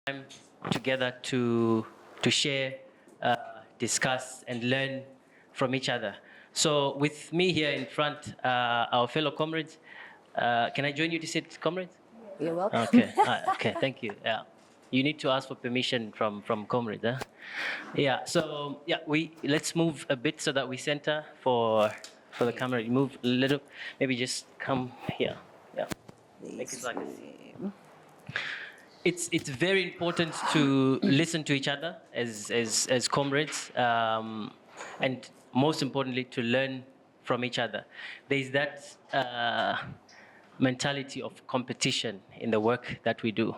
time together to share, discuss, and learn from each other. So, with me here in front, our fellow comrades. Can I join you to sit, comrades? You're welcome. Okay. Okay. Thank you. Yeah. You need to ask for permission from comrades. Huh? Yeah. So yeah, we let's move a bit so that we center for the camera. You move a little. Maybe just come here. Yeah. Make it like this. It's very important to listen to each other as comrades, and most importantly to learn from each other. There's that mentality of competition in the work that we do.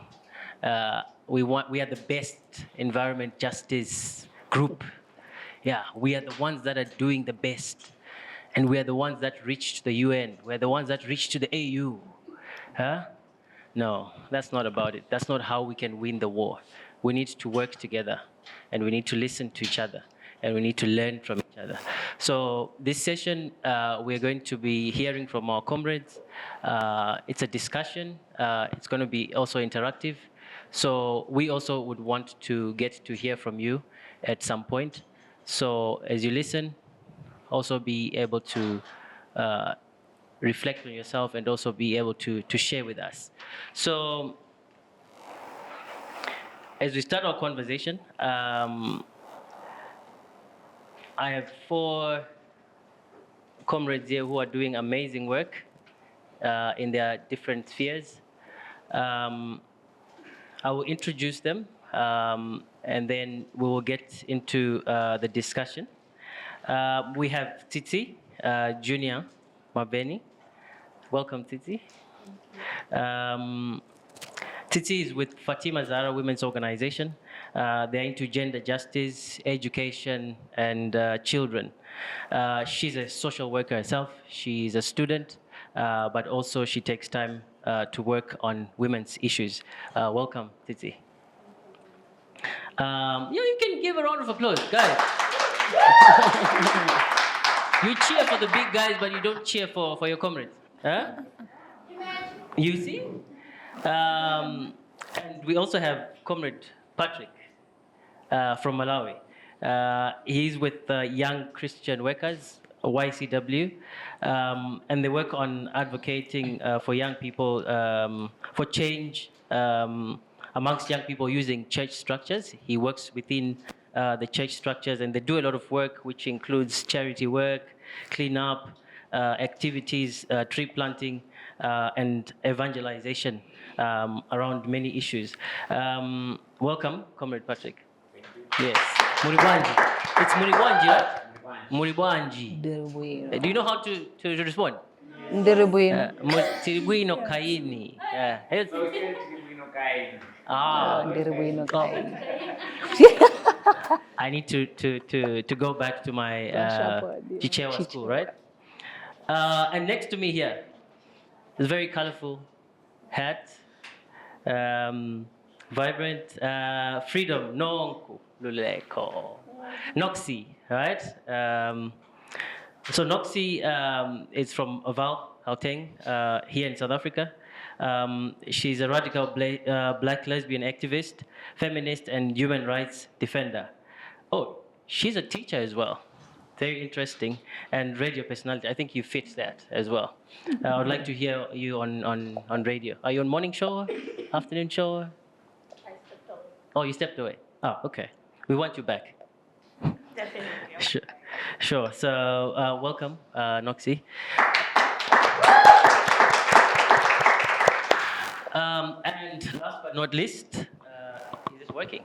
We are the best environment justice group. Yeah, we are the ones that are doing the best, and we are the ones that reach to the UN. We're the ones that reach to the AU. Huh? No, that's not about it. That's not how we can win the war. We need to work together, and we need to listen to each other, and we need to learn from each other. So this session, we're going to be hearing from our comrades. It's a discussion. It's going to be also interactive. So we also would want to get to hear from you at some point. So as you listen, also be able to reflect on yourself and also be able to share with us. So, as we start our conversation, I have four comrades here who are doing amazing work in their different spheres. I will introduce them and then we will get into the discussion. We have Titi Junior Mabeni. Welcome, Titi. Titi is with Fatima Zahra Women's Organization. They're into gender justice, education, and children. She's a social worker herself. She's a student, but also she takes time to work on women's issues. Welcome, Titi. Yeah, you can give a round of applause, guys. You cheer for the big guys, but you don't cheer for your comrades. Huh? You see? And we also have Comrade Patrick from Malawi. He's with Young Christian Workers, YCW, and they work on advocating for young people for change amongst young people using church structures. He works within the church structures, and they do a lot of work, which includes charity work, cleanup, activities, tree planting, and evangelization around many issues. Welcome, Comrade Patrick. Yes, Muribwanji. It's Muribwanji, right? Muribwanji. Do you know how to respond? Ndiribuino. Tiribwino kaini. Ndiribuino kaini. I need to go back to my Chichewa school, right? And next to me here is a very colorful hat, vibrant, freedom, nonku, luleko, Noxie, right? So Noxie is from Oval, Gauteng, here in South Africa. She's a radical black lesbian activist, feminist, and human rights defender. Oh, she's a teacher as well. Very interesting. And radio personality. I think you fit that as well. I would like to hear you on radio. Are you on morning show, afternoon show? I stepped out. Oh, you stepped away. Oh, okay. We want you back. Definitely. Sure. Sure. So, welcome, Noxie. And last but not least, is it working?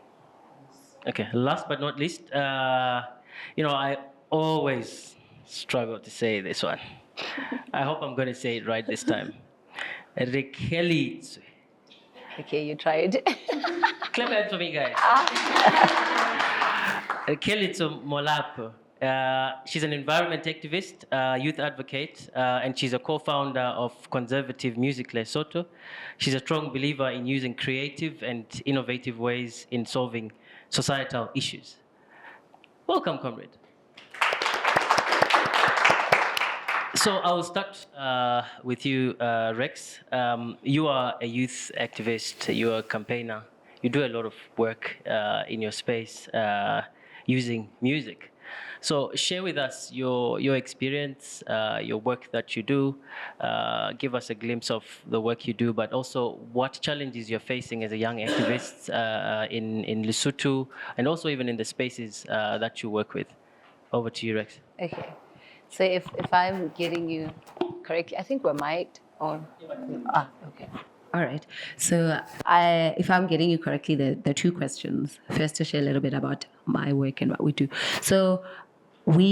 Okay. Last but not least, I always struggle to say this one. I hope I'm going to say it right this time. Rekelitswe. Okay, you tried. Clap hands for me, guys. Rekelitswe Molapo. She's an environment activist, youth advocate, and she's a co-founder of Conservative Music Lesotho. She's a strong believer in using creative and innovative ways in solving societal issues. Welcome, comrade. So I'll start with you, Rex. You are a youth activist, you are a campaigner, you do a lot of work in your space using music. So share with us your experience, your work that you do. Give us a glimpse of the work you do, but also what challenges you're facing as a young activist in Lesotho, and also even in the spaces that you work with. Over to you, Rex. Okay. So if I'm getting you correctly, I think we're mic'd or okay. All right. So if I'm getting you correctly, the two questions. First, to share a little bit about my work and what we do. So we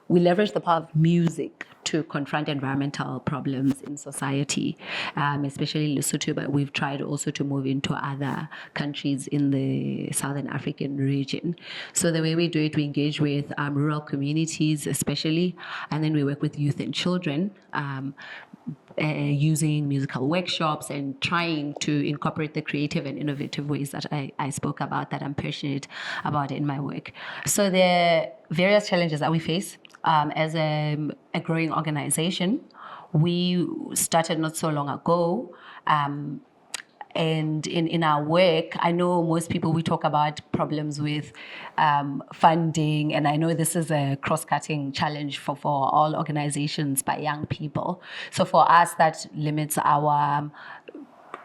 we leverage the power of music to confront environmental problems in society, especially Lesotho, but we've tried also to move into other countries in the Southern African region. So the way we do it, we engage with rural communities especially, and then we work with youth and children, using musical workshops and trying to incorporate the creative and innovative ways that I spoke about, that I'm passionate about in my work. So there are various challenges that we face as a growing organization. We started not so long ago. And in our work, I know most people, we talk about problems with funding, and I know this is a cross-cutting challenge for all organizations by young people. So for us, that limits our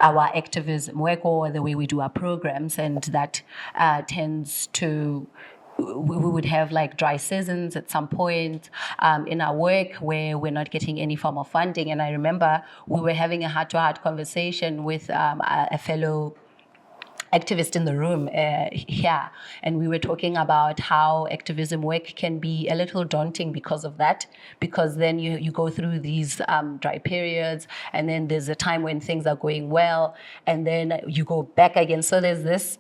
activism work or the way we do our programs, and that tends to, we would have like dry seasons at some point in our work where we're not getting any form of funding. And I remember we were having a heart-to-heart conversation with a fellow activist in the room here, and we were talking about how activism work can be a little daunting because of that, because then you go through these dry periods, and then there's a time when things are going well, and then you go back again. So there's this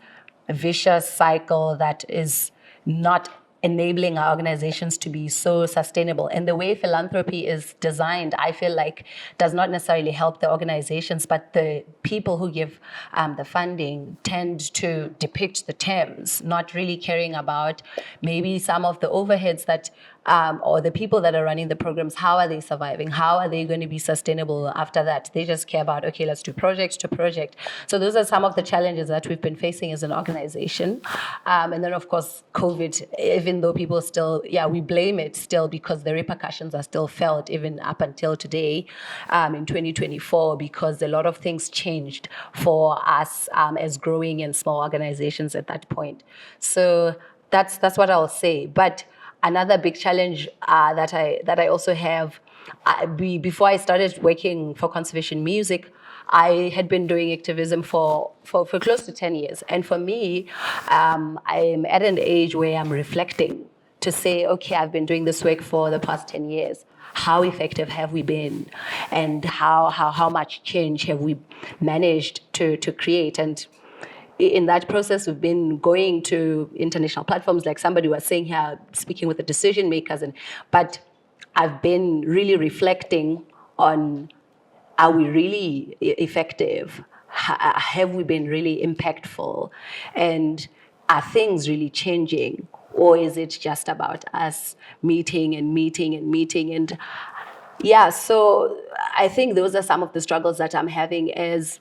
vicious cycle that is not enabling our organizations to be so sustainable. And the way philanthropy is designed, I feel like, does not necessarily help the organizations, but the people who give the funding tend to depict the terms, not really caring about maybe some of the overheads that or the people that are running the programs. How are they surviving? How are they going to be sustainable after that? They just care about, okay, let's do project to project. So those are some of the challenges that we've been facing as an organization. And then, of course, COVID, even though people still, we blame it still because the repercussions are still felt even up until today in 2024, because a lot of things changed for us as growing and small organizations at that point. So that's what I'll say. But another big challenge that I also have, before I started working for Conservation Music, I had been doing activism for close to 10 years. And for me, I'm at an age where I'm reflecting to say, okay, I've been doing this work for the past 10 years. How effective have we been? And how much change have we managed to create? And in that process, we've been going to international platforms, like somebody was saying here, speaking with the decision makers. But I've been really reflecting on, are we really effective? Have we been really impactful? And are things really changing? Or is it just about us meeting? And so I think those are some of the struggles that I'm having as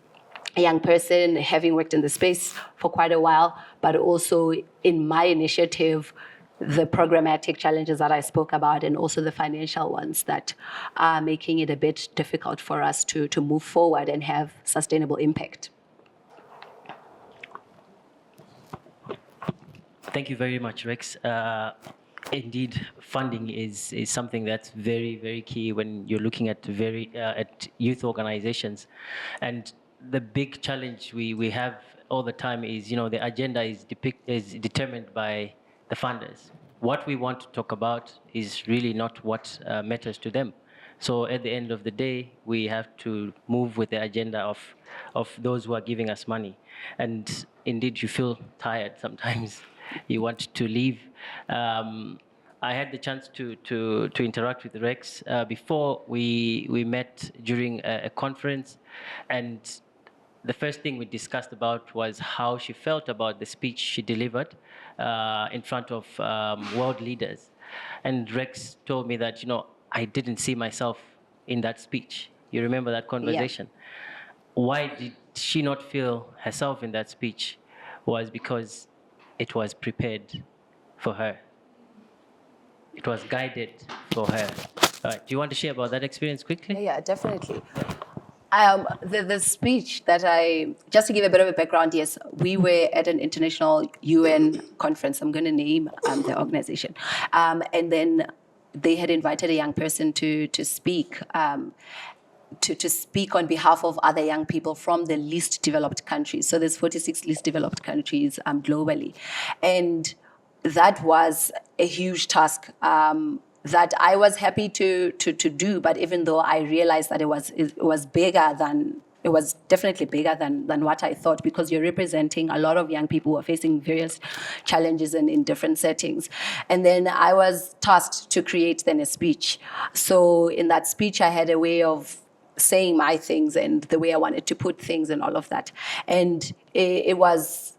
a young person, having worked in the space for quite a while, but also in my initiative, the programmatic challenges that I spoke about, and also the financial ones that are making it a bit difficult for us to move forward and have sustainable impact. Thank you very much, Rex. Indeed, funding is something that's very, very key when you're looking at at youth organizations. And the big challenge we have all the time is, the agenda is determined by the funders. What we want to talk about is really not what matters to them. So at the end of the day, we have to move with the agenda of those who are giving us money. And indeed, you feel tired sometimes. You want to leave. I had the chance to interact with Rex before we met during a conference, and the first thing we discussed about was how she felt about the speech she delivered in front of world leaders. And Rex told me that, I didn't see myself in that speech. You remember that conversation? why did she not feel herself in that speech was because it was prepared for her. It was guided for her. Do you want to share about that experience quickly? Yeah, definitely. The speech that just to give a bit of a background, yes, we were at an international UN conference. I'm going to name the organization. And then they had invited a young person to speak. To speak on behalf of other young people from the least developed countries. So there's 46 least developed countries globally. And that was a huge task that I was happy to do. But even though I realized that it was bigger than, it was definitely bigger than what I thought, because you're representing a lot of young people who are facing various challenges in different settings. And then I was tasked to create then a speech. So in that speech, I had a way of saying my things and the way I wanted to put things and all of that. And it was,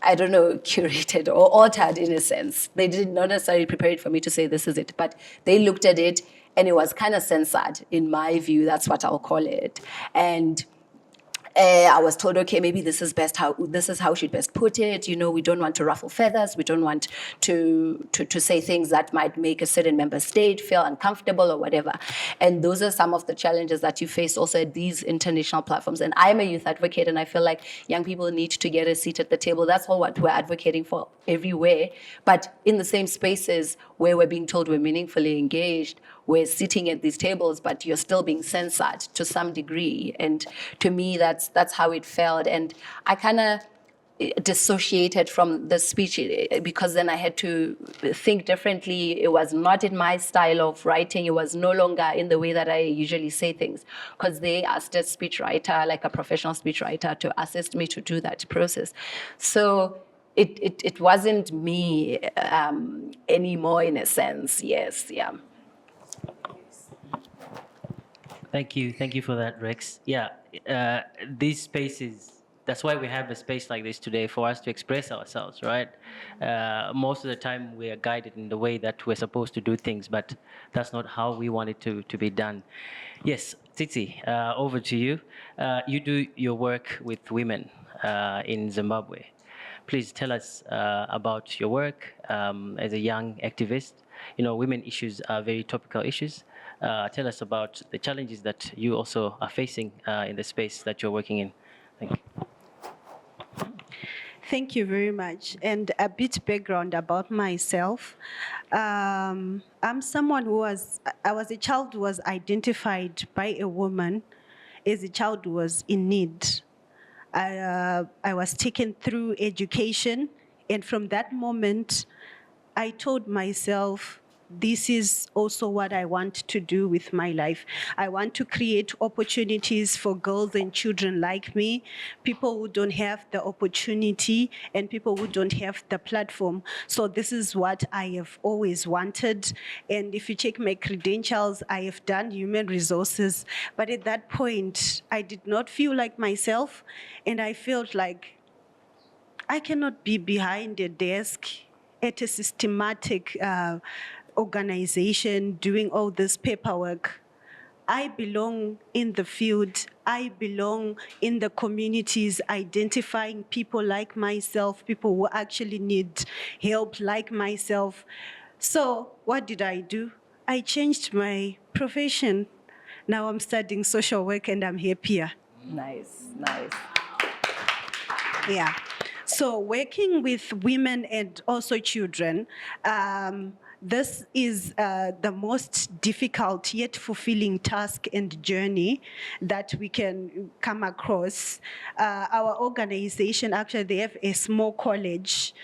I don't know, curated or altered in a sense. They did not necessarily prepare it for me to say this is it, but they looked at it and it was kind of censored, in my view. That's what I'll call it. And I was told, okay, maybe this is how we should best put it. You know, we don't want to ruffle feathers. We don't want to say things that might make a certain member state feel uncomfortable or whatever. And those are some of the challenges that you face also at these international platforms. And I'm a youth advocate, and I feel like young people need to get a seat at the table. That's all what we're advocating for everywhere. But in the same spaces where we're being told we're meaningfully engaged, we're sitting at these tables, but you're still being censored to some degree. And to me, that's how it felt. And I kind of dissociated from the speech because then I had to think differently. It was not in my style of writing. It was no longer in the way that I usually say things, because they asked a speechwriter, like a professional speechwriter, to assist me to do that process. So it wasn't me anymore, in a sense. Yes, yeah. Thank you for that, Rex. Yeah, these spaces, that's why we have a space like this today, for us to express ourselves, right? Most of the time we are guided in the way that we're supposed to do things, but that's not how we want it to be done. Yes, Tsitsi, over to you. You do your work with women in Zimbabwe. Please tell us about your work as a young activist. You know, women issues are very topical issues. Tell us about the challenges that you also are facing in the space that you're working in. Thank you. Thank you very much. And a bit background about myself. I'm someone I was a child who was identified by a woman as a child who was in need. I was taken through education, and from that moment, I told myself, this is also what I want to do with my life. I want to create opportunities for girls and children like me, people who don't have the opportunity and people who don't have the platform. So this is what I have always wanted. And if you check my credentials, I have done human resources. But at that point, I did not feel like myself, and I felt like I cannot be behind a desk at a systematic organization doing all this paperwork. I belong in the field. I belong in the communities, identifying people like myself, people who actually need help like myself. So what did I do? I changed my profession. Now I'm studying social work and I'm happier. Nice. Yeah. So working with women and also children, this is the most difficult yet fulfilling task and journey that we can come across. Our organization, actually, they have a small college.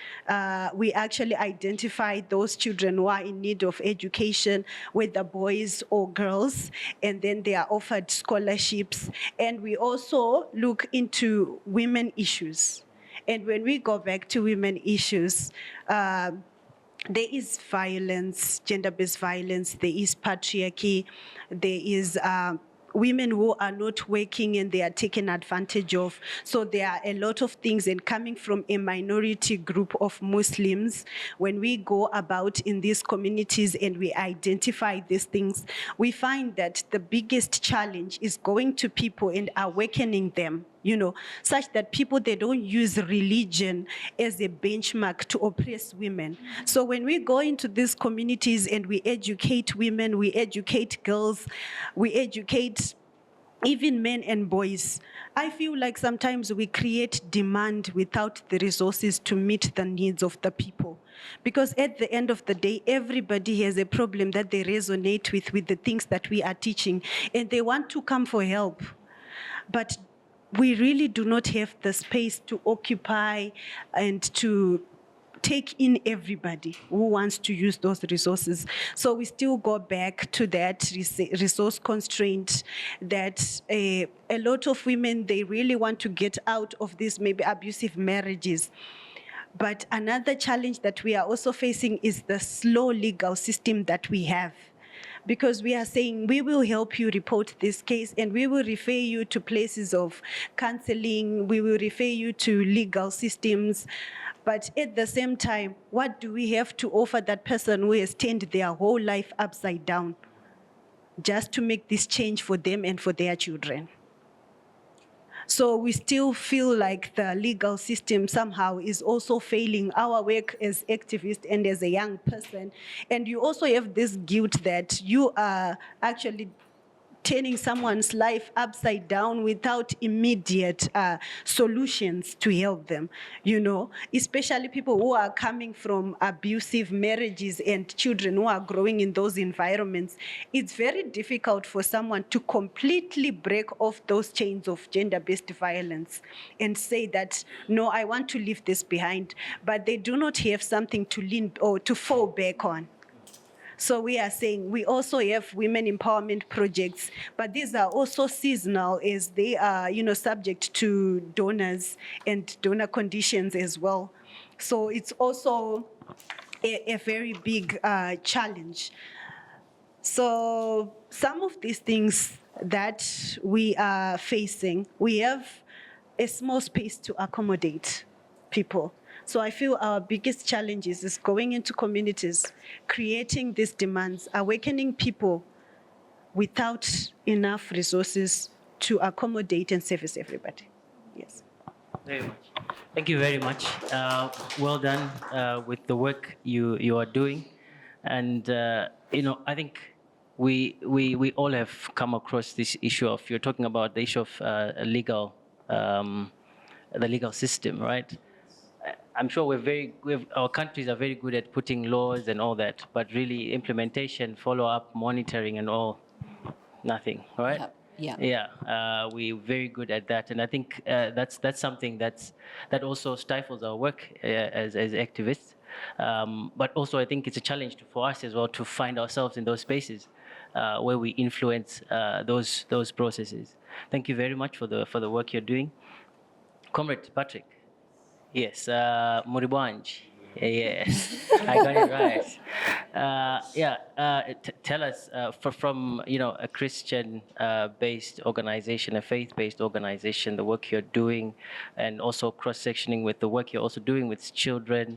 We actually identify those children who are in need of education, whether boys or girls, and then they are offered scholarships. And we also look into women issues. And when we go back to women issues, there is violence, gender-based violence, there is patriarchy, there is women who are not working and they are taken advantage of. So there are a lot of things, and coming from a minority group of Muslims, when we go about in these communities and we identify these things, we find that the biggest challenge is going to people and awakening them, such that people, they don't use religion as a benchmark to oppress women. So when we go into these communities and we educate women, we educate girls, we educate even men and boys, I feel like sometimes we create demand without the resources to meet the needs of the people. Because at the end of the day, everybody has a problem that they resonate with the things that we are teaching, and they want to come for help. But we really do not have the space to occupy and to take in everybody who wants to use those resources. So we still go back to that resource constraint that a lot of women, they really want to get out of these maybe abusive marriages. But another challenge that we are also facing is the slow legal system that we have. Because we are saying, we will help you report this case and we will refer you to places of counseling, we will refer you to legal systems. But at the same time, what do we have to offer that person who has turned their whole life upside down just to make this change for them and for their children? So we still feel like the legal system somehow is also failing our work as activists and as a young person. And you also have this guilt that you are actually turning someone's life upside down without immediate solutions to help them, especially people who are coming from abusive marriages and children who are growing in those environments. It's very difficult for someone to completely break off those chains of gender-based violence and say that, no, I want to leave this behind, but they do not have something to lean or to fall back on. So we are saying we also have women empowerment projects, but these are also seasonal as they are, subject to donors and donor conditions as well. So it's also a very big challenge. So some of these things that we are facing, we have a small space to accommodate people. So I feel our biggest challenge is going into communities, creating these demands, awakening people without enough resources to accommodate and service everybody. Yes. Very much. Thank you very much. Well done with the work you are doing. And, I think we all have come across this issue of, you're talking about the issue of the legal system, right? I'm sure our countries are very good at putting laws and all that, but really implementation, follow-up, monitoring and all, nothing, right? Yeah, we're very good at that. And I think that's something that also stifles our work as activists. But also I think it's a challenge for us as well to find ourselves in those spaces where we influence those processes. Thank you very much for the work you're doing. Comrade Patrick. Yes, Muribwanji. Yes, I got it right. Tell us from a Christian-based organization, a faith-based organization, the work you're doing, and also cross-sectioning with the work you're also doing with children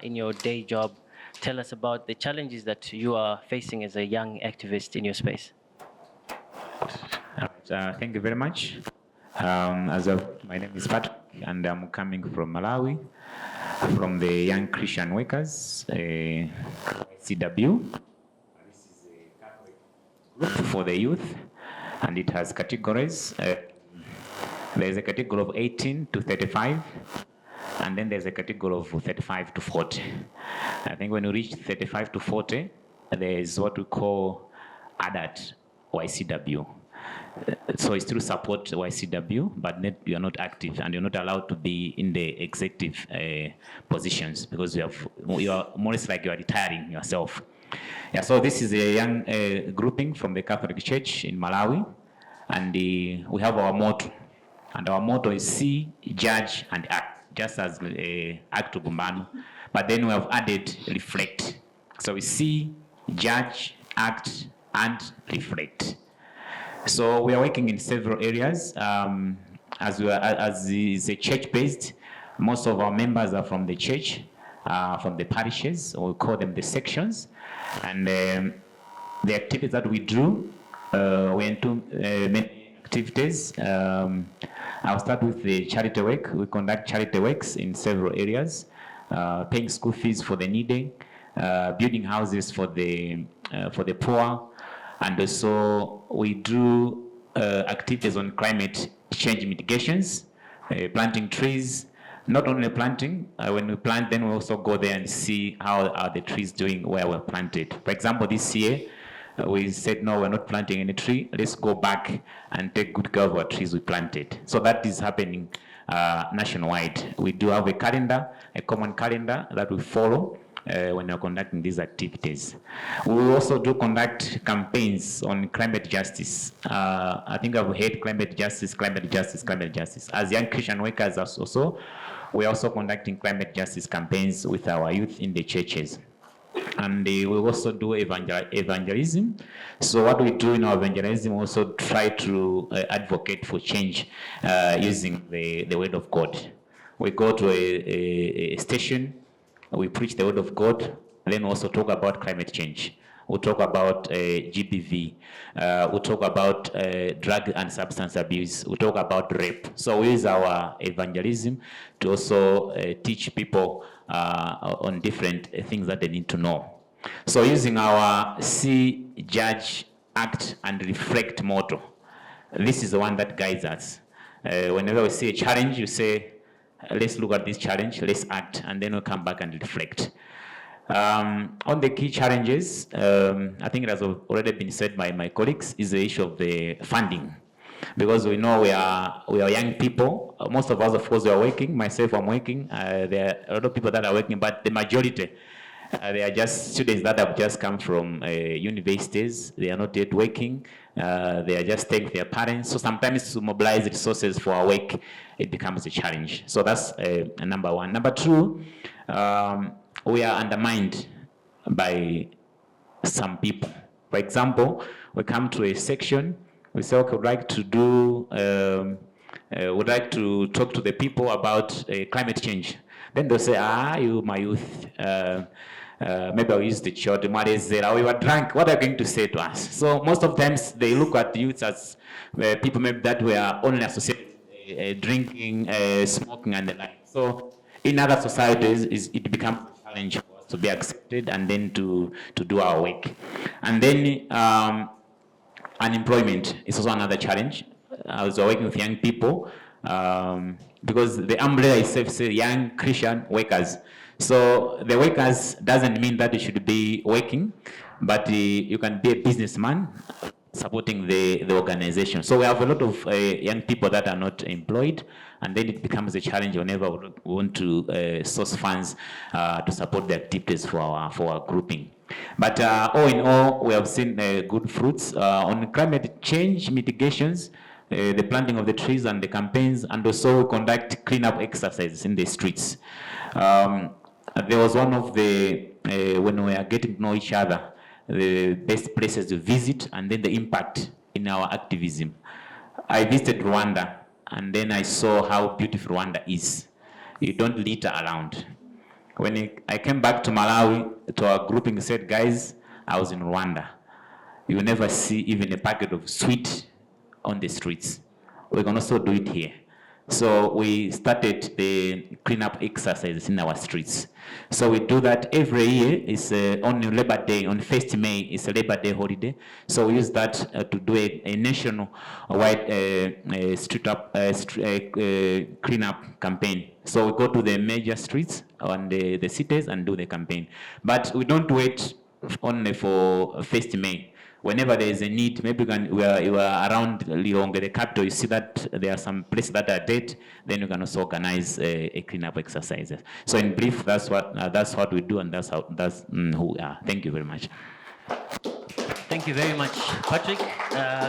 in your day job. Tell us about the challenges that you are facing as a young activist in your space. Thank you very much. My name is Patrick, and I'm coming from Malawi, from the Young Christian Workers, CW. This is a Catholic group for the youth, and it has categories. There's a category of 18 to 35, and then there's a category of 35 to 40. I think when you reach 35 to 40, there is what we call ADAT, YCW. So it's to support YCW, but you are not active and you're not allowed to be in the executive positions because you are more or less like you are retiring yourself. Yeah, so this is a young grouping from the Catholic Church in Malawi, and we have our motto, and our motto is see, judge, and act, just as act to Bumbano, but then we have added reflect. So we see, judge, act, and reflect. So we are working in several areas. As is a church-based, most of our members are from the church, from the parishes, or we call them the sections. And the activities that we do, we into many activities. I'll start with the charity work. We conduct charity works in several areas, paying school fees for the needy, building houses for the poor, and also we do activities on climate change mitigations, planting trees. Not only planting, when we plant, then we also go there and see how are the trees doing where we're planted. For example, this year, we said, no, we're not planting any tree. Let's go back and take good care of our trees we planted. So that is happening nationwide. We do have a calendar, a common calendar that we follow when we're conducting these activities. We will also do conduct campaigns on climate justice. I think I've heard climate justice, climate justice, climate justice. As young Christian workers also, we're also conducting climate justice campaigns with our youth in the churches. And we also do evangelism. So what we do in our evangelism, we also try to advocate for change using the word of God. We go to a station, we preach the word of God, and then also talk about climate change. We'll talk about GBV. We'll talk about drug and substance abuse. We'll talk about rape. So we use our evangelism to also teach people on different things that they need to know. So using our See, Judge, Act, and Reflect motto, this is the one that guides us. Whenever we see a challenge, you say, let's look at this challenge, let's act, and then we'll come back and reflect. On the key challenges, I think it has already been said by my colleagues, is the issue of the funding. Because we know we are young people. Most of us, of course, we are working. Myself, I'm working. There are a lot of people that are working, but the majority, they are just students that have just come from universities. They are not yet working. They are just staying with their parents. So sometimes to mobilize resources for our work, it becomes a challenge. So that's number one. Number two, we are undermined by some people. For example, we come to a section, we say, okay, we'd like to talk to the people about climate change. Then they'll say, you, my youth, maybe I'll use the short, we were drunk, what are you going to say to us? So most of times they look at youth as people maybe that were only associated drinking, smoking, and the like. So in other societies, it becomes a challenge for us to be accepted and then to do our work. And then unemployment is also another challenge. As we're working with young people, because the umbrella itself says young Christian workers. So the workers doesn't mean that you should be working, but you can be a businessman supporting the organization. So we have a lot of young people that are not employed, and then it becomes a challenge whenever we want to source funds to support the activities for our grouping. But all in all, we have seen good fruits on climate change mitigations, the planting of the trees and the campaigns, and also we conduct cleanup exercises in the streets. There was one of the, when we are getting to know each other, the best places to visit and then the impact in our activism. I visited Rwanda and then I saw how beautiful Rwanda is. You don't litter around. When I came back to Malawi, to our grouping, said, guys, I was in Rwanda. You will never see even a packet of sweet on the streets. We can also do it here. So we started the cleanup exercises in our streets. So we do that every year. It's on Labor Day, on 1st May, it's a Labor Day holiday. So we use that to do a national-wide cleanup campaign. So we go to the major streets and the cities and do the campaign. But we don't wait only for 1st May. Whenever there is a need, maybe you are around Lilongwe, the capital, you see that there are some places that are dead, then you can also organize a cleanup exercise. So in brief, that's what we do, and that's who we are. Thank you very much. Thank you very much, Patrick.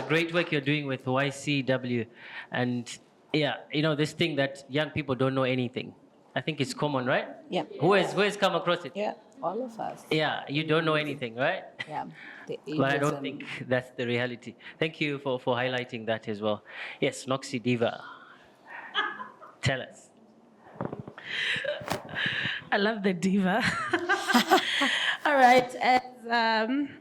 Great work you're doing with YCW. And yeah, this thing that young people don't know anything. I think it's common, right? Yeah. Who has come across it? Yeah. all of us. Yeah, you don't know anything, right? Yeah. The But I don't ageism. think that's the reality. Thank you for highlighting that as well. Yes, Noxie Diva. Tell us. I love the diva. All right, as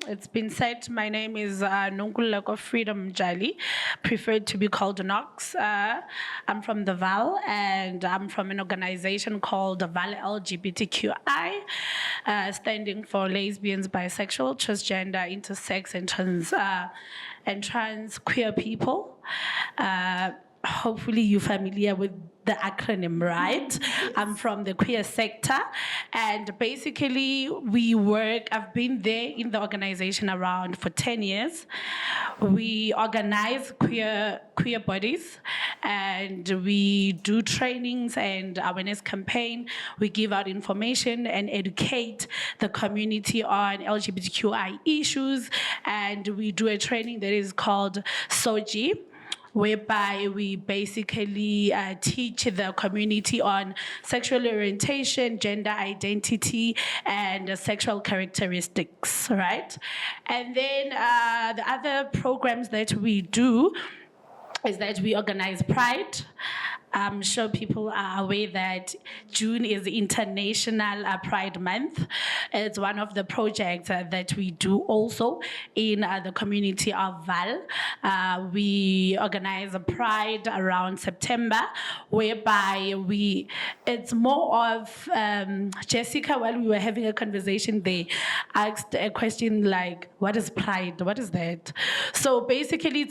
it's been said, my name is Nonkululeko Freedom Jali, preferred to be called Nox. I'm from the VAL, and I'm from an organization called the VAL LGBTQI, standing for lesbians, bisexual, transgender, intersex, and trans queer people. Hopefully you're familiar with the acronym, right? I'm from the queer sector, and basically I've been there in the organization around for 10 years. We organize queer bodies, and we do trainings and awareness campaign. We give out information and educate the community on LGBTQI issues, and we do a training that is called SOGI, whereby we basically teach the community on sexual orientation, gender identity, and sexual characteristics, right? And then the other programs that we do is that we organize Pride. I'm sure people are aware that June is International Pride Month. It's one of the projects that we do also in the community of Val. We organize a Pride around September, whereby it's more of, Jessica, while we were having a conversation, they asked a question like, what is Pride? What is that? So basically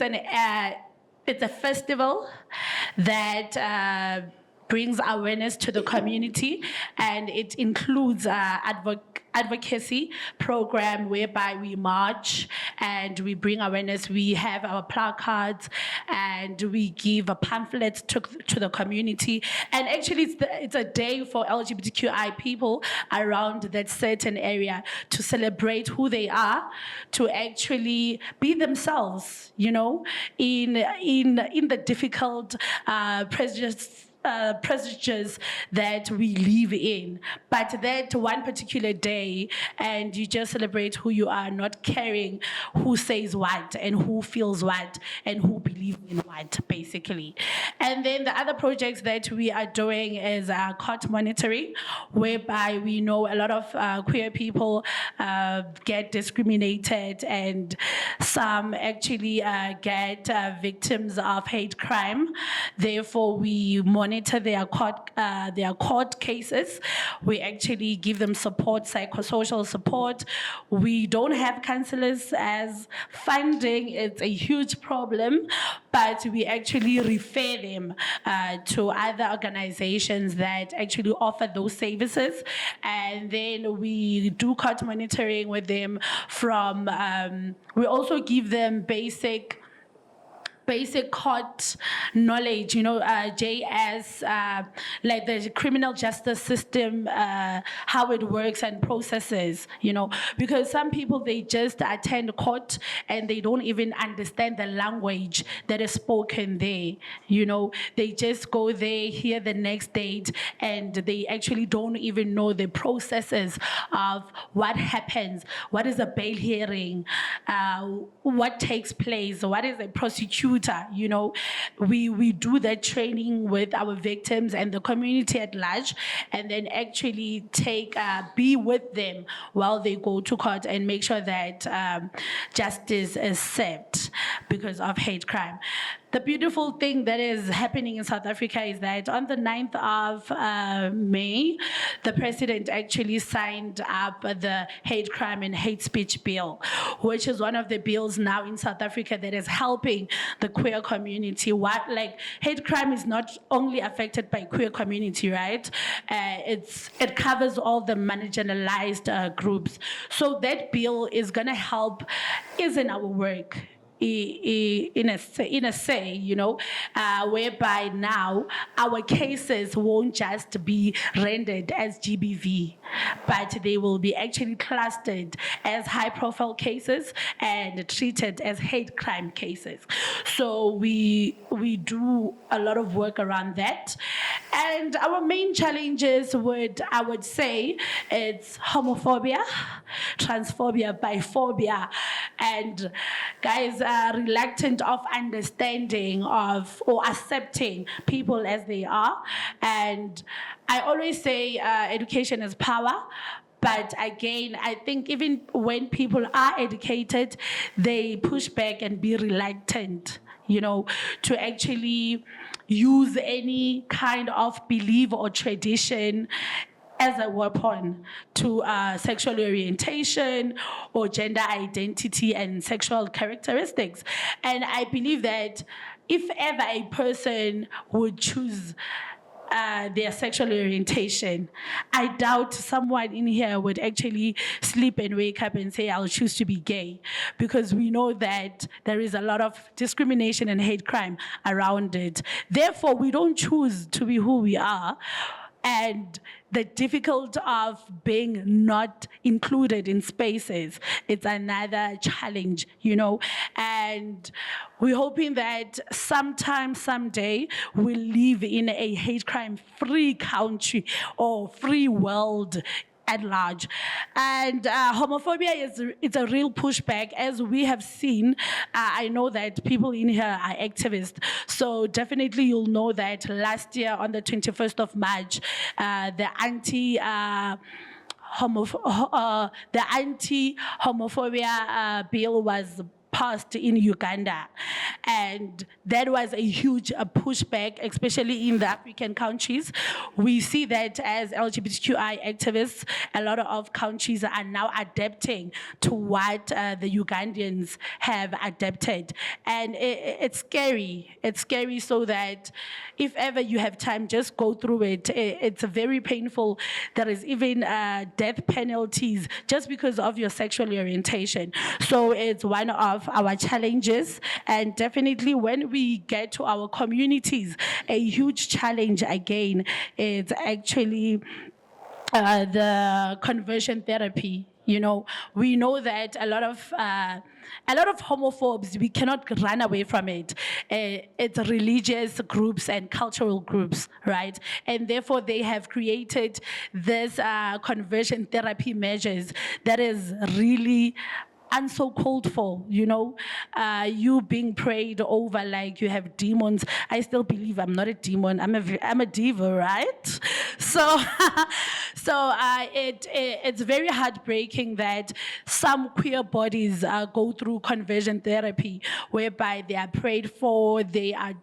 it's a festival that brings awareness to the community, and it includes advocacy program whereby we march and we bring awareness. We have our placards and we give a pamphlet to the community. And actually it's a day for LGBTQI people around that certain area to celebrate who they are, to actually be themselves, you know, in the difficult prejudices that we live in. But that one particular day, and you just celebrate who you are, not caring who says what and who feels what and who believes in what, basically. And then the other projects that we are doing is court monitoring, whereby we know a lot of queer people get discriminated, and some actually get victims of hate crime. Therefore, we monitor their court cases. We actually give them support, psychosocial support. We don't have counselors as funding. It's a huge problem, but we actually refer them to other organizations that actually offer those services. And then we do court monitoring with them from, we also give them basic court knowledge, you know, JS, like the criminal justice system, how it works and processes, you know, because some people, they just attend court and they don't even understand the language that is spoken there, you know. They just go there, hear the next date, and they actually don't even know the processes of what happens, what is a bail hearing, what takes place, what is a prosecutor. You know, we do that training with our victims and the community at large, and then actually be with them while they go to court and make sure that justice is served because of hate crime. The beautiful thing that is happening in South Africa is that on the 9th of May, the president actually signed up the hate crime and hate speech bill, which is one of the bills now in South Africa that is helping the queer community. Hate crime is not only affected by queer community, right? It covers all the marginalized groups. So that bill is gonna help, is in our work. In a say, you know, whereby now our cases won't just be rendered as GBV, but they will be actually clustered as high-profile cases and treated as hate crime cases. So we do a lot of work around that. And our main challenges I would say, it's homophobia, transphobia, biphobia, and guys are reluctant of understanding of or accepting people as they are. And I always say education is power. But again, I think even when people are educated, they push back and be reluctant, to actually use any kind of belief or tradition as a weapon to sexual orientation or gender identity and sexual characteristics. And I believe that if ever a person would choose their sexual orientation, I doubt someone in here would actually sleep and wake up and say, I'll choose to be gay, because we know that there is a lot of discrimination and hate crime around it. Therefore, we don't choose to be who we are. And the difficulty of being not included in spaces, it's another challenge, and we're hoping that sometime, someday, we'll live in a hate crime-free country or free world at large. And homophobia it's a real pushback, as we have seen. I know that people in here are activists, so definitely you'll know that last year on the 21st of March, the anti-homophobia bill was passed in Uganda. And that was a huge pushback, especially in the African countries. We see that as LGBTQI activists, a lot of countries are now adapting to what the Ugandans have adapted. And it's scary. It's scary, so that if ever you have time, just go through it. It's very painful. There is even death penalties just because of your sexual orientation. So it's one of our challenges, and definitely when we get to our communities, a huge challenge again is actually the conversion therapy. We know that a lot of homophobes, we cannot run away from it. It's religious groups and cultural groups, right? And therefore they have created this conversion therapy measures that is really so called for, you being prayed over like you have demons. I still believe I'm not a demon. I'm a diva, right? So, it's very heartbreaking that some queer bodies go through conversion therapy, whereby they are prayed for, they are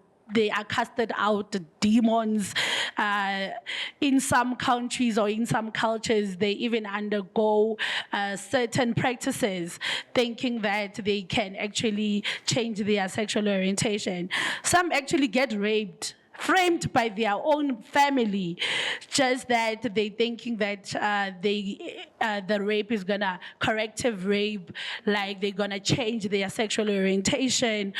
casted out demons. In some countries or in some cultures, they even undergo certain practices, thinking that they can actually change their sexual orientation. Some actually get raped, framed by their own family, just that they thinking that the rape is gonna corrective rape, like they're gonna change their sexual orientation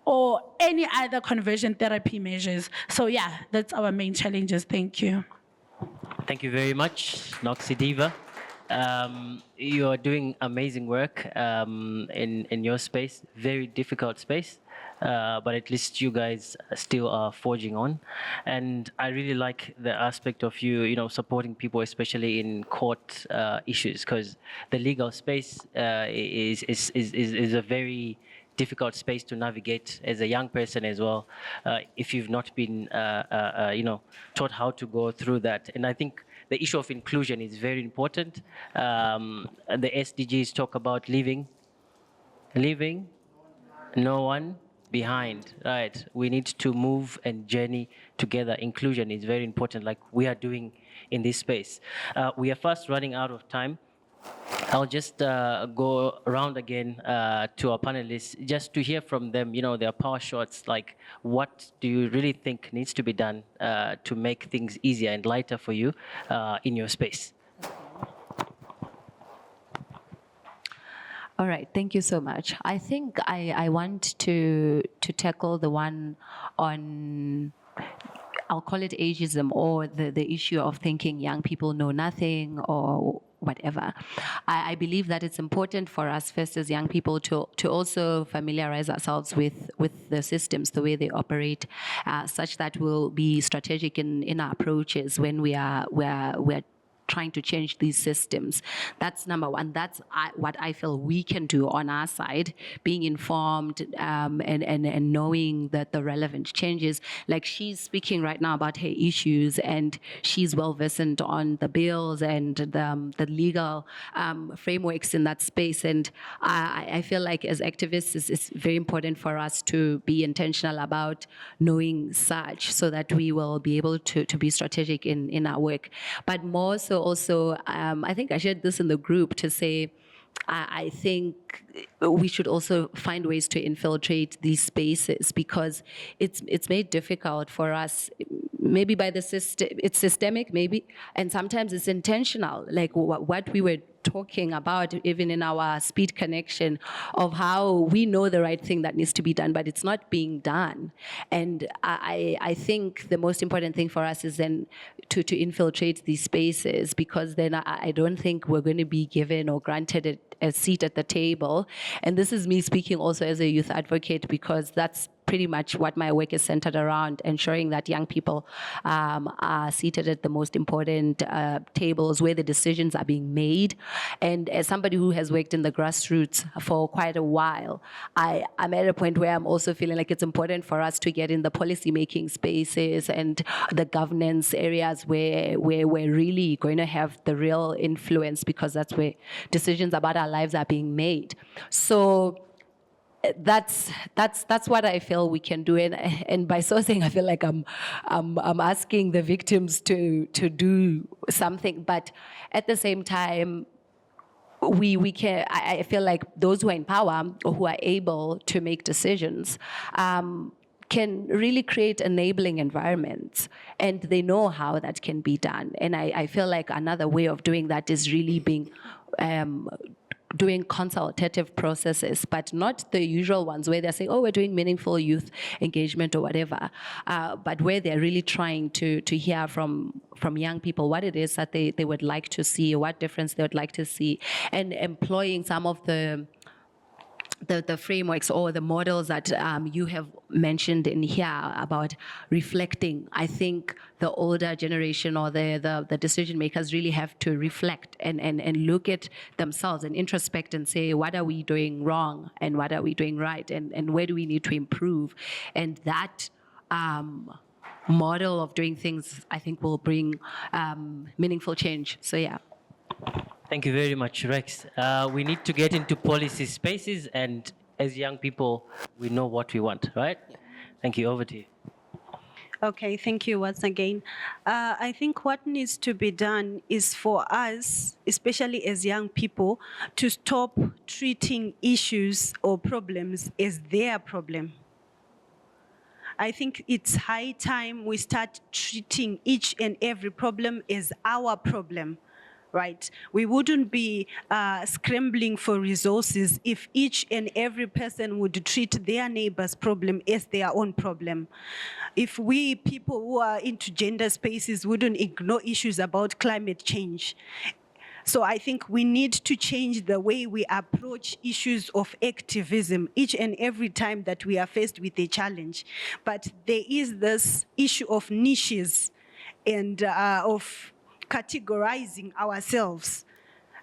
or any other conversion therapy measures. So yeah, that's our main challenges. Thank you. Thank you very much, Noxy Diva. You are doing amazing work in your space, very difficult space, but at least you guys still are forging on. And I really like the aspect of you supporting people, especially in court issues, because the legal space is a very difficult space to navigate as a young person as well, if you've not been taught how to go through that. And I think the issue of inclusion is very important. The SDGs talk about leaving no one behind, right? We need to move and journey together. Inclusion is very important, like we are doing in this space. We are fast running out of time. I'll just go around again to our panelists just to hear from them, their power shots, like what do you really think needs to be done to make things easier and lighter for you in your space? All right, thank you so much. I think I want to tackle the one on, I'll call it ageism, or the issue of thinking young people know nothing, or whatever. I believe that it's important for us first as young people to also familiarize ourselves with the systems, the way they operate, such that we'll be strategic in our approaches when we're trying to change these systems. That's number one. That's what I feel we can do on our side, being informed and knowing that the relevant changes. Like, she's speaking right now about her issues, and she's well versed on the bills and the legal frameworks in that space. And I feel like as activists, it's very important for us to be intentional about knowing such, so that we will be able to be strategic in our work. But more so also, I think I shared this in the group to say, I think we should also find ways to infiltrate these spaces, because it's made difficult for us, maybe by the system. It's systemic, maybe, and sometimes it's intentional, like what we were talking about even in our speed connection, of how we know the right thing that needs to be done, but it's not being done. And I think the most important thing for us is then to infiltrate these spaces, because then I don't think we're going to be given or granted a seat at the table. And this is me speaking also as a youth advocate, because that's pretty much what my work is centered around, ensuring that young people are seated at the most important tables where the decisions are being made. And as somebody who has worked in the grassroots for quite a while, I'm at a point where I'm also feeling like it's important for us to get in the policy-making spaces and the governance areas where we're really going to have the real influence, because that's where decisions about our lives are being made. So that's what I feel we can do, and by so saying, I feel like I'm asking the victims to do something, but at the same time, we can. I feel like those who are in power or who are able to make decisions can really create enabling environments, and they know how that can be done. And I feel like another way of doing that is really being doing consultative processes, but not the usual ones where they're saying, oh, we're doing meaningful youth engagement or whatever, but where they're really trying to hear from young people what it is that they would like to see, what difference they would like to see, and employing some of the frameworks or the models that you have mentioned in here about reflecting. I think the older generation or the decision makers really have to reflect and look at themselves and introspect and say, what are we doing wrong and what are we doing right, and where do we need to improve? And that model of doing things, I think, will bring meaningful change. So yeah. Thank you very much, Rex. We need to get into policy spaces, and as young people, we know what we want, right? Thank you. Over to you. Okay, thank you once again. I think what needs to be done is for us, especially as young people, to stop treating issues or problems as their problem. I think it's high time we start treating each and every problem as our problem. Right? We wouldn't be scrambling for resources if each and every person would treat their neighbor's problem as their own problem. If we people who are into gender spaces wouldn't ignore issues about climate change. So I think we need to change the way we approach issues of activism each and every time that we are faced with a challenge. But there is this issue of niches and of categorizing ourselves,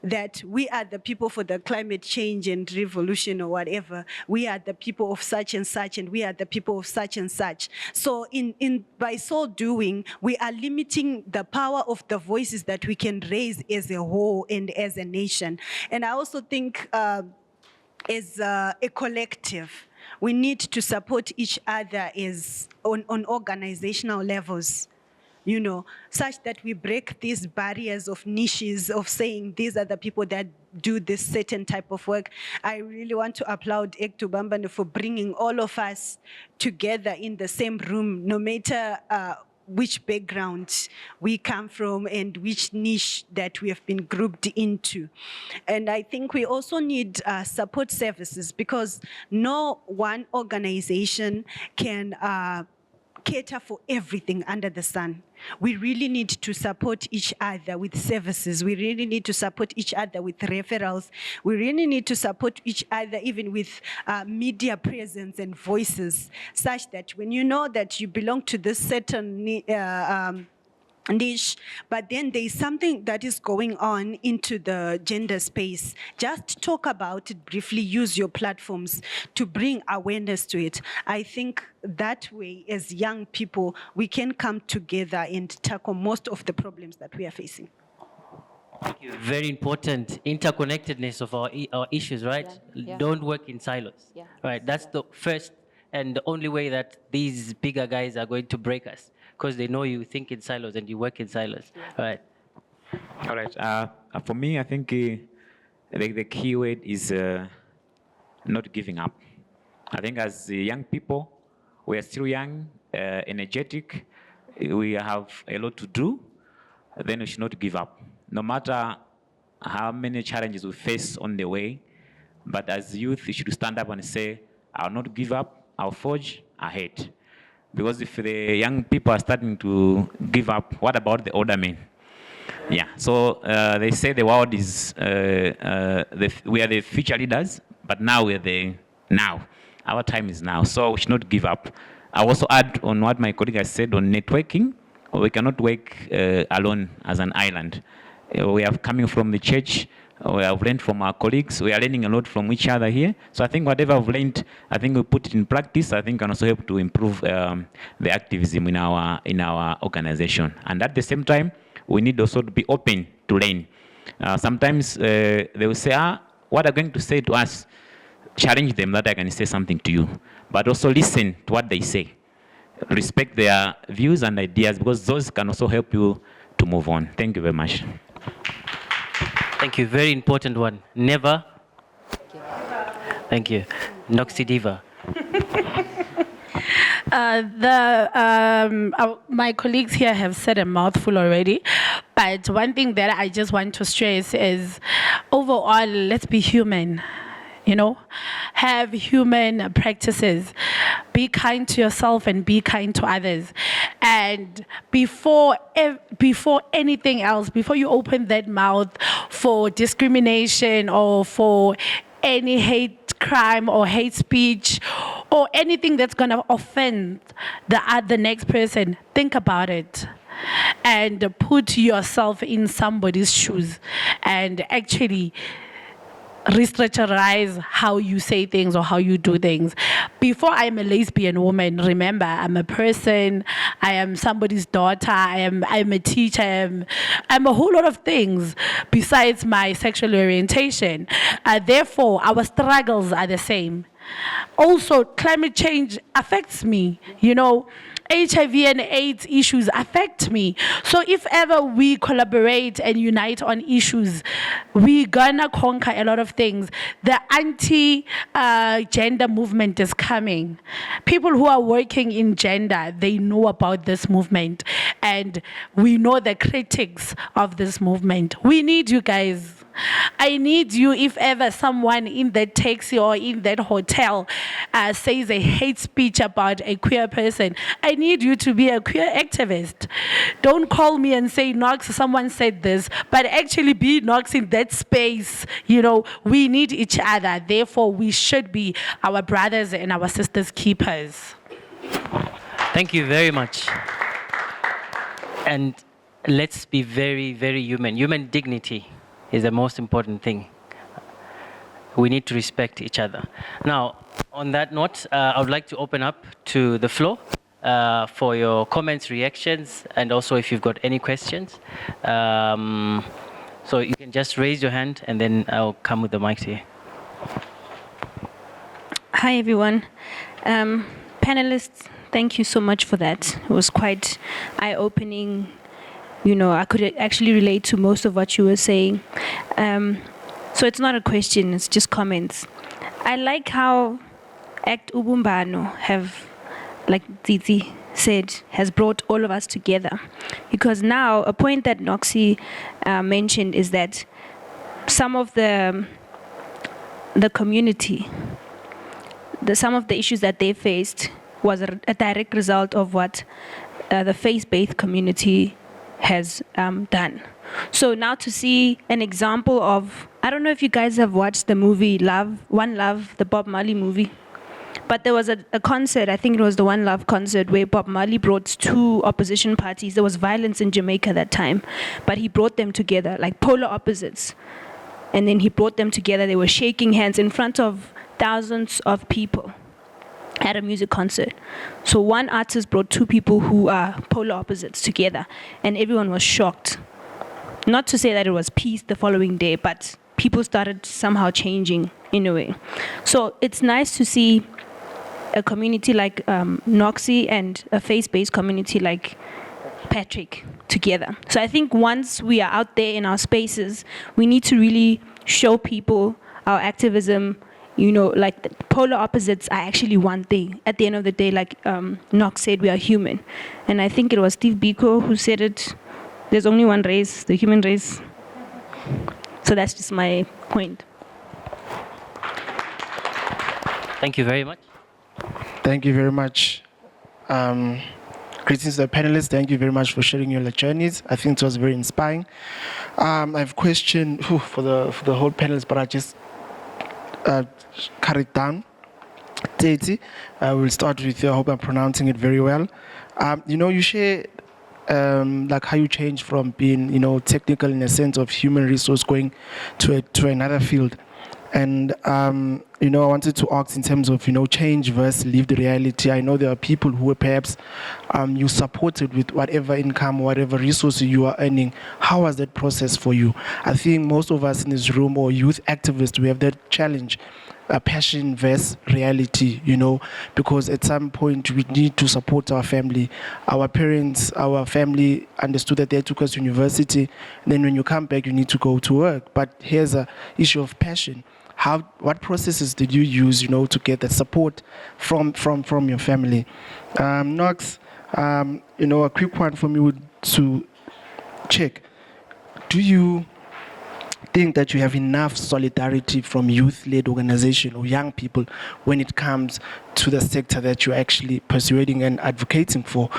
that we are the people for the climate change and revolution or whatever. We are the people of such and such, and we are the people of such and such. So by so doing, we are limiting the power of the voices that we can raise as a whole and as a nation. And I also think as a collective, we need to support each other on organizational levels, you know, such that we break these barriers of niches of saying these are the people that do this certain type of work. I really want to applaud Ektu Bambane for bringing all of us together in the same room, no matter which background we come from and which niche that we have been grouped into. And I think we also need support services, because no one organization can cater for everything under the sun. We really need to support each other with services. We really need to support each other with referrals. We really need to support each other even with media presence and voices, such that when you know that you belong to this certain niche, but then there is something that is going on into the gender space, just talk about it briefly, use your platforms to bring awareness to it. I think that way, as young people, we can come together and tackle most of the problems that we are facing. Thank you. Very important interconnectedness of our issues, right? Yeah. Don't work in silos. Yeah. Right. That's the first and the only way that these bigger guys are going to break us, because they know you think in silos and you work in silos. Right. All right. For me, I think the key word is not giving up. I think as young people, we are still young, energetic. We have a lot to do. Then we should not give up, no matter how many challenges we face on the way. But as youth, you should stand up and say, "I'll not give up. I'll forge ahead." Because if the young people are starting to give up, what about the older men? Yeah, so they say the world is, we are the future leaders, but now we're the now. Our time is now, so we should not give up. I also add on what my colleague has said on networking. We cannot work alone as an island. We are coming from the church. We have learned from our colleagues. We are learning a lot from each other here. So I think whatever I've learned, I think we put it in practice. I think can also help to improve the activism in our organization. And at the same time, we need also to be open to learn. Sometimes they will say, what are going to say to us? Challenge them that I can say something to you. But also listen to what they say. Respect their views and ideas, because those can also help you to move on. Thank you very much. Thank you. Very important one. Never. Thank you. Noxie Diva. My colleagues here have said a mouthful already, but one thing that I just want to stress is, overall, let's be human. You know, have human practices. Be kind to yourself and be kind to others. And before anything else, before you open that mouth for discrimination or for any hate crime or hate speech or anything that's going to offend the next person, think about it. And put yourself in somebody's shoes and actually restructurize how you say things or how you do things. Before I'm a lesbian woman, remember, I'm a person, I am somebody's daughter, I'm a teacher, I'm a whole lot of things besides my sexual orientation. Therefore, our struggles are the same. Also, climate change affects me, you know. HIV and AIDS issues affect me. So if ever we collaborate and unite on issues, we're gonna conquer a lot of things. The anti-gender movement is coming. People who are working in gender, they know about this movement. And we know the critics of this movement. We need you guys. I need you. If ever someone in that taxi or in that hotel says a hate speech about a queer person, I need you to be a queer activist. Don't call me and say, Knox, someone said this, but actually be Knox in that space. You know, we need each other. Therefore, we should be our brothers and our sisters' keepers. Thank you very much. And let's be very, very human. Human dignity is the most important thing. We need to respect each other. Now, on that note, I would like to open up to the floor for your comments, reactions, and also if you've got any questions. So you can just raise your hand and then I'll come with the mic to you. Hi, everyone. Panelists, thank you so much for that. It was quite eye-opening. You know, I could actually relate to most of what you were saying. So it's not a question, it's just comments. I like how Act Ubumbano have, like Zizi said, has brought all of us together. Because now, a point that Noxie mentioned is that some of the community, some of the issues that they faced was a direct result of what the faith-based community has done. So now to see an example of, I don't know if you guys have watched the movie One Love, the Bob Marley movie. But there was a concert, I think it was the One Love concert, where Bob Marley brought two opposition parties. There was violence in Jamaica that time, but he brought them together, like polar opposites. And then he brought them together. They were shaking hands in front of thousands of people at a music concert. So one artist brought two people who are polar opposites together, and everyone was shocked. Not to say that it was peace the following day, but people started somehow changing in a way. So it's nice to see a community like Noxie and a faith-based community like Patrick together. So I think once we are out there in our spaces, we need to really show people our activism. You know, like the polar opposites are actually one thing. At the end of the day, like Nox said, we are human. And I think it was Steve Biko who said it, there's only one race, the human race. So that's just my point. Thank you very much. Thank you very much. Greetings to the panelists. Thank you very much for sharing your journeys. I think it was very inspiring. I have a question for the whole panelists, but I just cut it down. Teti, we'll start with you. I hope I'm pronouncing it very well. You share like how you changed from being, technical in a sense of human resource going to another field. And, I wanted to ask in terms of, change versus lived reality. I know there are people who were perhaps you supported with whatever income, whatever resources you are earning. How was that process for you? I think most of us in this room or youth activists, we have that challenge. Passion versus reality, because at some point we need to support our family. Our parents, our family understood that they took us to university. And then when you come back, you need to go to work. But here's an issue of passion. What processes did you use, to get that support from your family? Nox, a quick one for me would to check. Do you think that you have enough solidarity from youth-led organization or young people when it comes to the sector that you're actually persuading and advocating for?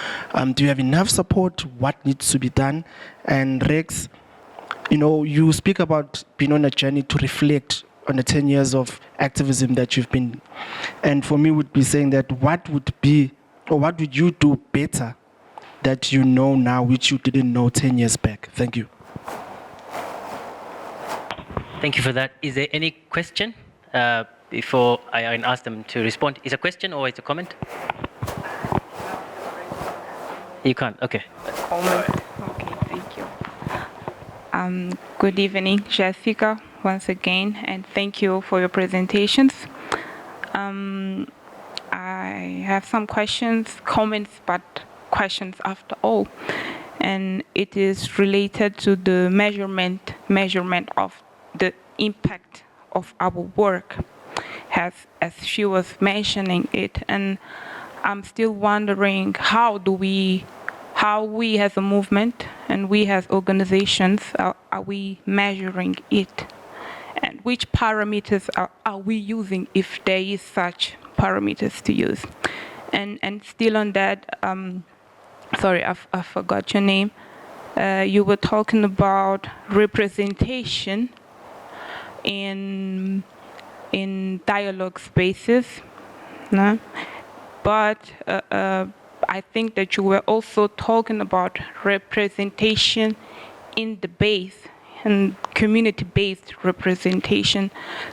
Do you have enough support? What needs to be done? And Rex, you speak about being on a journey to reflect on the 10 years of activism that you've been. And for me, would be saying that what would you do better that you know now, which you didn't know 10 years back? Thank you. Thank you for that. Is there any question before I ask them to respond? Is a question or is a comment? You can't. Okay. Comment. Okay, thank you. Good evening, Jessica, once again, and thank you for your presentations. I have some questions, comments, but questions after all. And it is related to the measurement of the impact of our work, as she was mentioning it. And I'm still wondering how we as a movement and we as organizations are we measuring it, and which parameters are we using, if there is such parameters to use. And still on that, sorry, I forgot your name. You were talking about representation in dialogue spaces, no? But I think that you were also talking about representation in the base and community-based representation.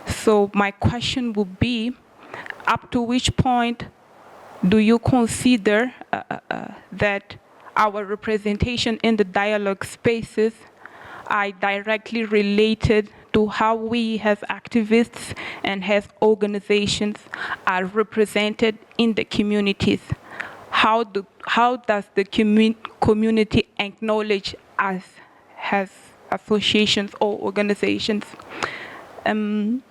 So my question would be, up to which point do you consider that our representation in the dialogue spaces are directly related to how we as activists and as organizations are represented in the communities? How does the community acknowledge us as associations or organizations? And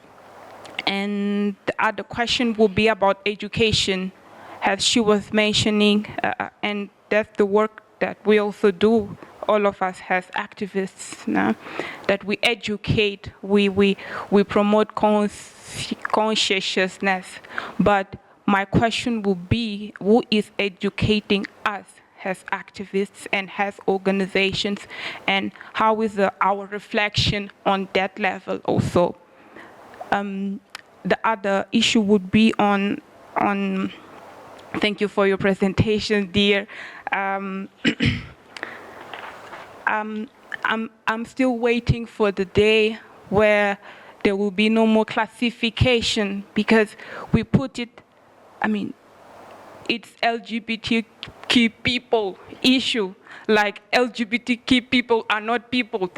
the other question will be about education, as she was mentioning, and that's the work that we also do, all of us as activists, no? That we educate, we promote consciousness, but my question will be, who is educating us as activists and as organizations, and how is our reflection on that level also? The other issue would be on thank you for your presentation, dear. I'm still waiting for the day where there will be no more classification, because we put it, I mean, it's LGBTQ people issue, like LGBTQ people are not people.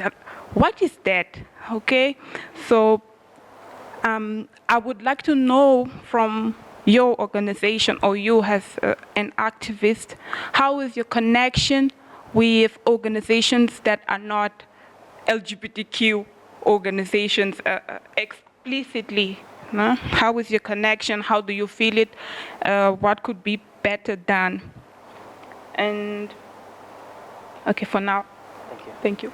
What is that? Okay, so I would like to know from your organization, or you as an activist, how is your connection with organizations that are not LGBTQ organizations explicitly? No? How is your connection? How do you feel it? What could be better done? And okay, for now, thank you.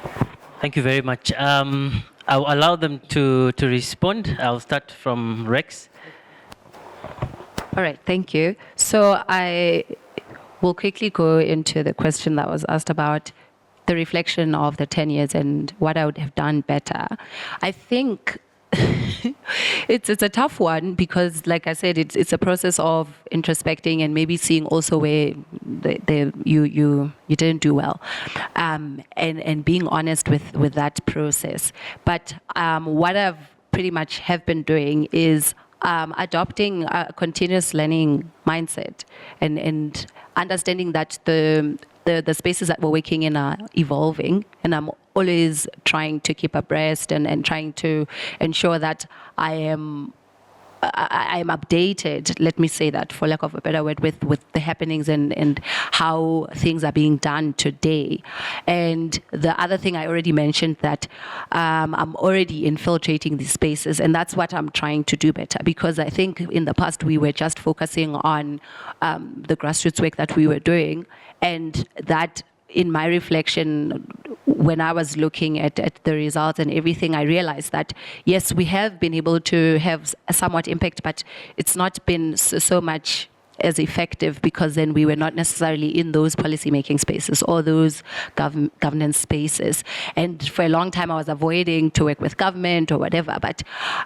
Thank you very much. I'll allow them to respond. I'll start from Rex. All right, thank you. So I will quickly go into the question that was asked about the reflection of the 10 years and what I would have done better. I think it's a tough one because, like I said, it's a process of introspecting and maybe seeing also where you didn't do well, and being honest with that process. But what I've pretty much have been doing is adopting a continuous learning mindset and understanding that the spaces that we're working in are evolving, and I'm always trying to keep abreast and trying to ensure that I am updated, let me say that for lack of a better word, with the happenings and how things are being done today. And the other thing I already mentioned, that I'm already infiltrating these spaces, and that's what I'm trying to do better, because I think in the past we were just focusing on the grassroots work that we were doing, and that in my reflection, when I was looking at the results and everything, I realized that, yes, we have been able to have a somewhat impact, but it's not been so much as effective, because then we were not necessarily in those policy-making spaces or those governance spaces. And for a long time, I was avoiding to work with government or whatever. But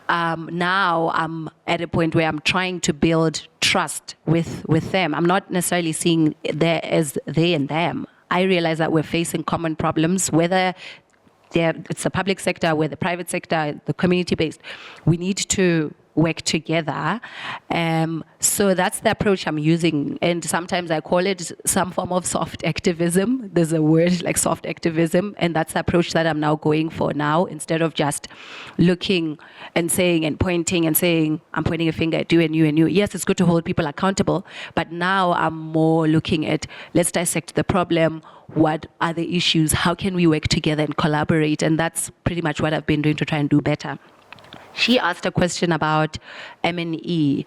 now I'm at a point where I'm trying to build trust with them. I'm not necessarily seeing there as they and them. I realize that we're facing common problems, whether it's the public sector, whether the private sector, the community-based. We need to work together. So that's the approach I'm using. And sometimes I call it some form of soft activism. There's a word like soft activism, and that's the approach that I'm now going for now, instead of just looking and saying and pointing and saying, I'm pointing a finger at you and you and you. Yes, it's good to hold people accountable, but now I'm more looking at, let's dissect the problem. What are the issues? How can we work together and collaborate? And that's pretty much what I've been doing to try and do better. She asked a question about M&E.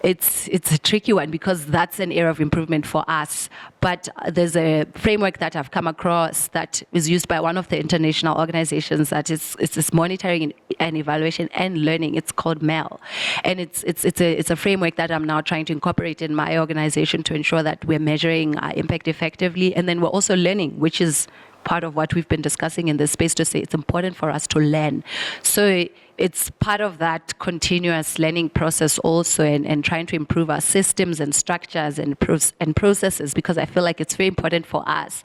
It's a tricky one because that's an area of improvement for us. But there's a framework that I've come across that is used by one of the international organizations that is monitoring and evaluation and learning. It's called MEL, and it's a framework that I'm now trying to incorporate in my organization to ensure that we're measuring our impact effectively, and then we're also learning, which is part of what we've been discussing in this space, to say it's important for us to learn. So it's part of that continuous learning process also, and trying to improve our systems and structures and processes, because I feel like it's very important for us.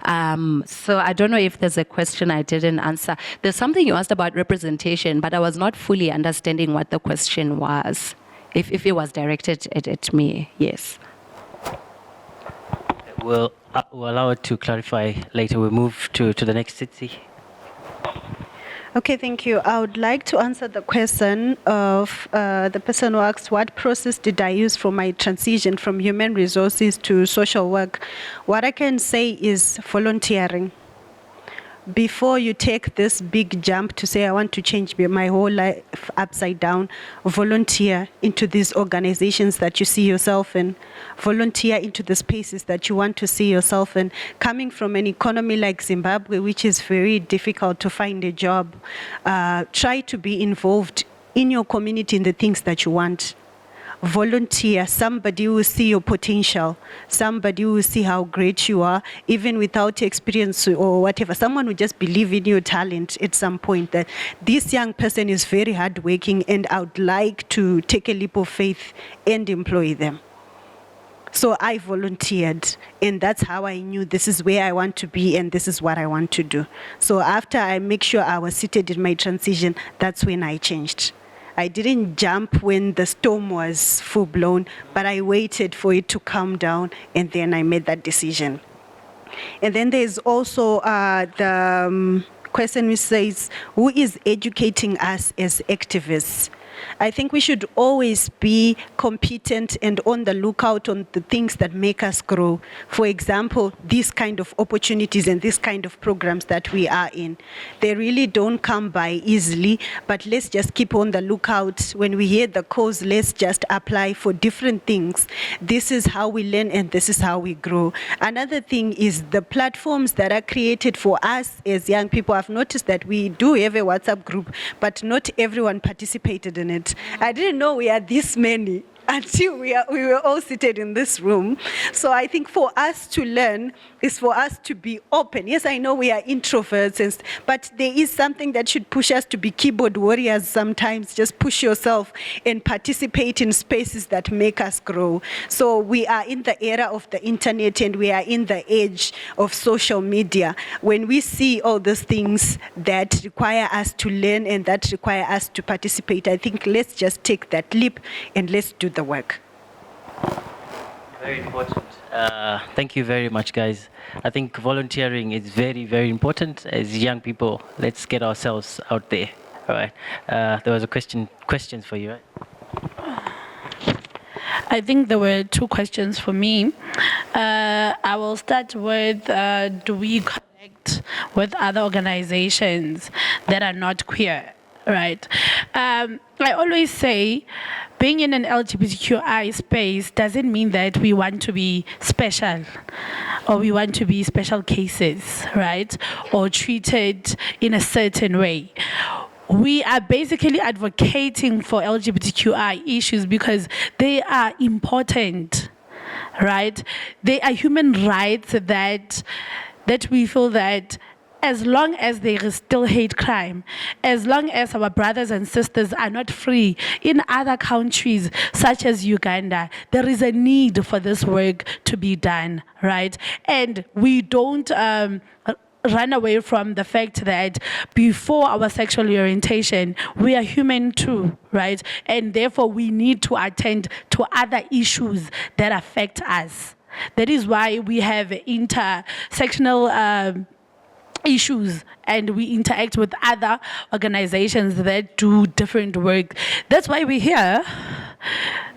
So I don't know if there's a question I didn't answer. There's something you asked about representation, but I was not fully understanding what the question was. If it was directed at me, yes. We'll allow it to clarify later. We'll move to the next city. Okay, thank you. I would like to answer the question of the person who asked, what process did I use for my transition from human resources to social work? What I can say is volunteering. Before you take this big jump to say, I want to change my whole life upside down, volunteer into these organizations that you see yourself in. Volunteer into the spaces that you want to see yourself in. Coming from an economy like Zimbabwe, which is very difficult to find a job, try to be involved in your community in the things that you want. volunteer, somebody who will see your potential, somebody who will see how great you are, even without experience or whatever. Someone who just believe in your talent at some point, that this young person is very hardworking and I would like to take a leap of faith and employ them. So I volunteered, and that's how I knew this is where I want to be and this is what I want to do. So after I make sure I was seated in my transition, that's when I changed. I didn't jump when the storm was full blown, but I waited for it to calm down, and then I made that decision. And then there's also the question which says, who is educating us as activists? I think we should always be competent and on the lookout on the things that make us grow. For example, these kind of opportunities and these kind of programs that we are in, they really don't come by easily, but let's just keep on the lookout. When we hear the calls, let's just apply for different things. This is how we learn and this is how we grow. Another thing is the platforms that are created for us as young people. I've noticed that we do have a WhatsApp group, but not everyone participated in it. I didn't know we had this many until we were all seated in this room. So I think for us to learn is for us to be open. Yes, I know we are introverts, but there is something that should push us to be keyboard warriors sometimes. Just push yourself and participate in spaces that make us grow. So we are in the era of the internet and we are in the age of social media. When we see all those things that require us to learn and that require us to participate, I think let's just take that leap and let's do the work. Very important. Thank you very much, guys. I think volunteering is very, very important as young people. Let's get ourselves out there. All right. There was a questions for you, right? I think there were two questions for me. I will start with, do we connect with other organizations that are not queer? Right. I always say being in an LGBTQI space doesn't mean that we want to be special or we want to be special cases, right? Or treated in a certain way. We are basically advocating for LGBTQI issues because they are important, right? They are human rights that we feel that as long as there is still hate crime, as long as our brothers and sisters are not free in other countries such as Uganda, there is a need for this work to be done, right? And we don't run away from the fact that before our sexual orientation, we are human too, right? And therefore we need to attend to other issues that affect us. That is why we have intersectional issues and we interact with other organizations that do different work. That's why we're here.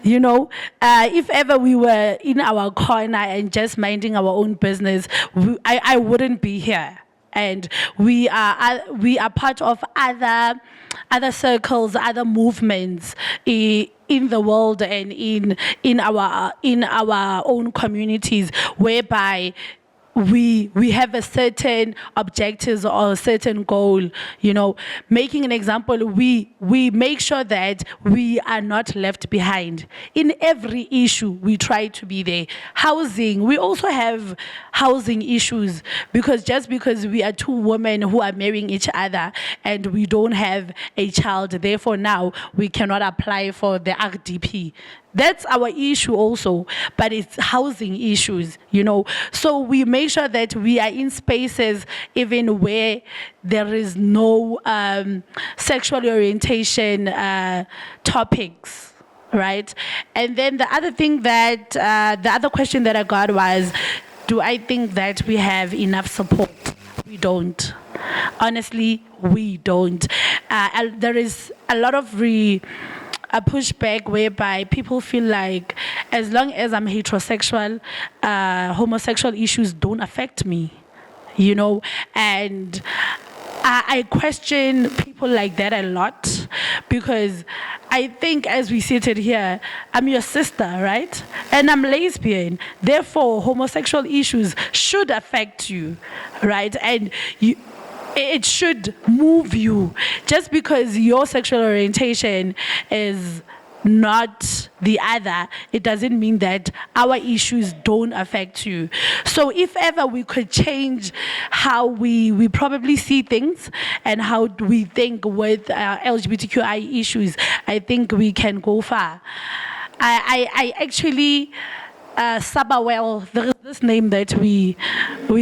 You know, if ever we were in our corner and just minding our own business, I wouldn't be here. And we are part of other circles, other movements in the world and in our own communities, whereby we have a certain objectives or a certain goal, you know. Making an example, we make sure that we are not left behind. In every issue, we try to be there. Housing, we also have housing issues because just because we are two women who are marrying each other and we don't have a child, therefore now we cannot apply for the RDP. That's our issue also, but it's housing issues, you know. So we make sure that we are in spaces even where there is no sexual orientation topics, right? And then the other thing that, the other question that I got was, do I think that we have enough support? We don't. Honestly, we don't. There is a lot of a pushback whereby people feel like as long as I'm heterosexual, homosexual issues don't affect me, you know. And I question people like that a lot because I think as we seated here, I'm your sister, right? And I'm lesbian. Therefore, homosexual issues should affect you, right? And it should move you. Just because your sexual orientation is not the other, it doesn't mean that our issues don't affect you. So if ever we could change how we probably see things and how we think with LGBTQI issues, I think we can go far. I actually, Sabawell, there is this name that we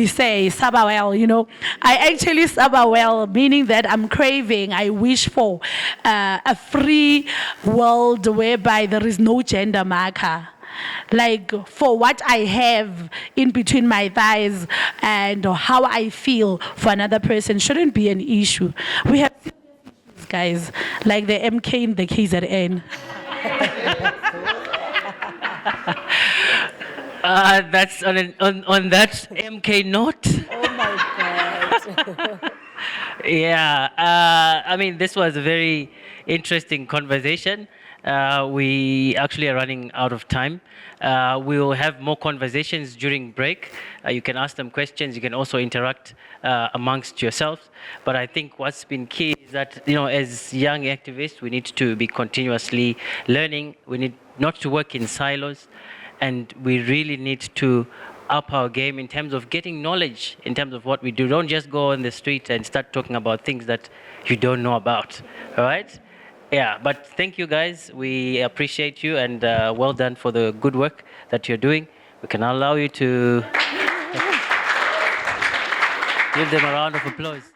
say, Sabawell, you know. I actually Sabawell, meaning that I'm craving, I wish for a free world whereby there is no gender marker. Like for what I have in between my thighs and how I feel for another person shouldn't be an issue. We have issues, guys, like the MK in the KZN. That's on that MK note. Oh my God. Yeah, I mean, this was a very interesting conversation. We actually are running out of time. We will have more conversations during break. You can ask them questions. You can also interact amongst yourselves. But I think what's been key is that, you know, as young activists, we need to be continuously learning. We need not to work in silos. And we really need to up our game in terms of getting knowledge in terms of what we do. Don't just go on the street and start talking about things that you don't know about, all right? Yeah, but thank you guys. We appreciate you, and well done for the good work that you're doing. We can allow you to give them a round of applause.